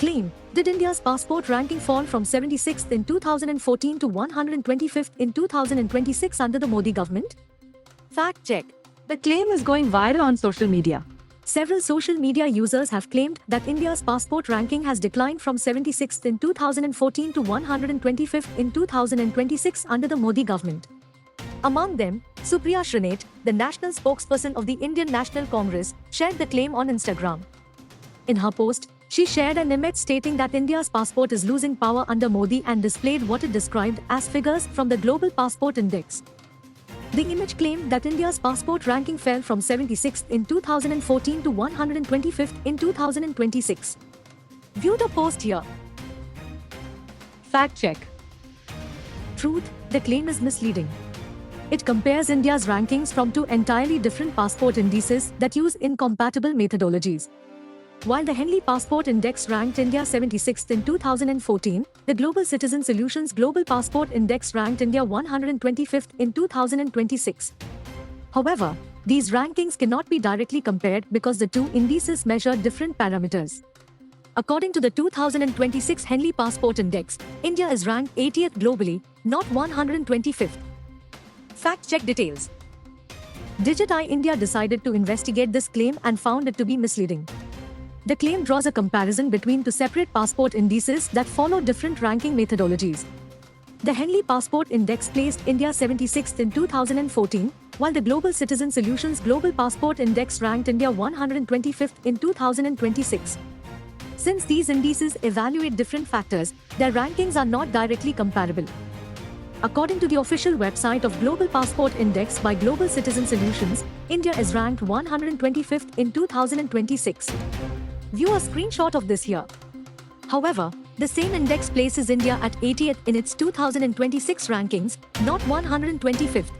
Claim: did India's passport ranking fall from 76th in 2014 to 125th in 2026 under the Modi government? Fact check. The claim is going viral on social media. Several social media users have claimed that India's passport ranking has declined from 76th in 2014 to 125th in 2026 under the Modi government. Among them, Supriya Shrinate, the national spokesperson of the Indian National Congress, shared the claim on Instagram. In her post, she shared an image stating that India's passport is losing power under Modi and displayed what it described as figures from the Global Passport Index. The image claimed that India's passport ranking fell from 76th in 2014 to 125th in 2026. View the post here. Fact check. Truth: the claim is misleading. It compares India's rankings from two entirely different passport indices that use incompatible methodologies. While the Henley Passport Index ranked India 76th in 2014, the Global Citizen Solutions Global Passport Index ranked India 125th in 2026. However, these rankings cannot be directly compared because the two indices measure different parameters. According to the 2026 Henley Passport Index, India is ranked 80th globally, not 125th. Fact check details. Digit India decided to investigate this claim and found it to be misleading. The claim draws a comparison between two separate passport indices that follow different ranking methodologies. The Henley Passport Index placed India 76th in 2014, while the Global Citizen Solutions Global Passport Index ranked India 125th in 2026. Since these indices evaluate different factors, their rankings are not directly comparable. According to the official website of Global Passport Index by Global Citizen Solutions, India is ranked 125th in 2026. View a screenshot of this here. However, the same index places India at 80th in its 2026 rankings, not 125th.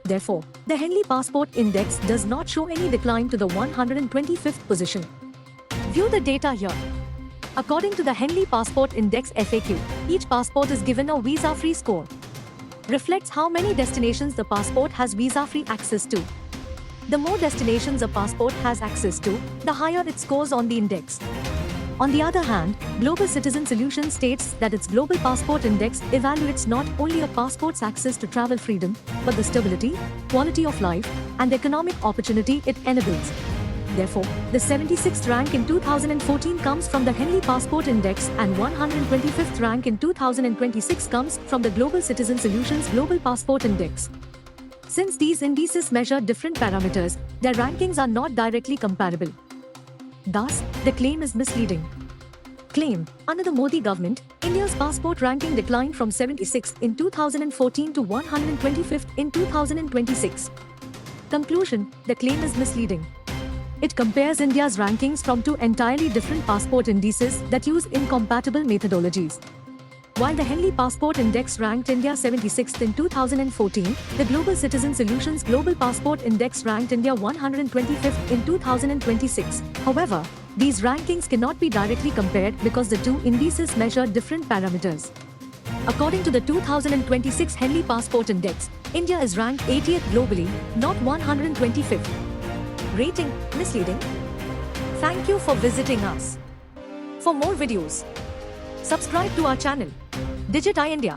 Therefore, the Henley Passport Index does not show any decline to the 125th position. View the data here. According to the Henley Passport Index FAQ, each passport is given a visa-free score. Reflects how many destinations the passport has visa-free access to. The more destinations a passport has access to, the higher it scores on the index. On the other hand, Global Citizen Solutions states that its Global Passport Index evaluates not only a passport's access to travel freedom, but the stability, quality of life, and economic opportunity it enables. Therefore, the 76th rank in 2014 comes from the Henley Passport Index and 125th rank in 2026 comes from the Global Citizen Solutions Global Passport Index. Since these indices measure different parameters, their rankings are not directly comparable. Thus, the claim is misleading. Claim: under the Modi government, India's passport ranking declined from 76th in 2014 to 125th in 2026. Conclusion: the claim is misleading. It compares India's rankings from two entirely different passport indices that use incompatible methodologies. While the Henley Passport Index ranked India 76th in 2014, the Global Citizen Solutions Global Passport Index ranked India 125th in 2026. However, these rankings cannot be directly compared because the two indices measure different parameters. According to the 2026 Henley Passport Index, India is ranked 80th globally, not 125th. Rating: misleading. Thank you for visiting us. For more videos, subscribe to our channel, Digit India.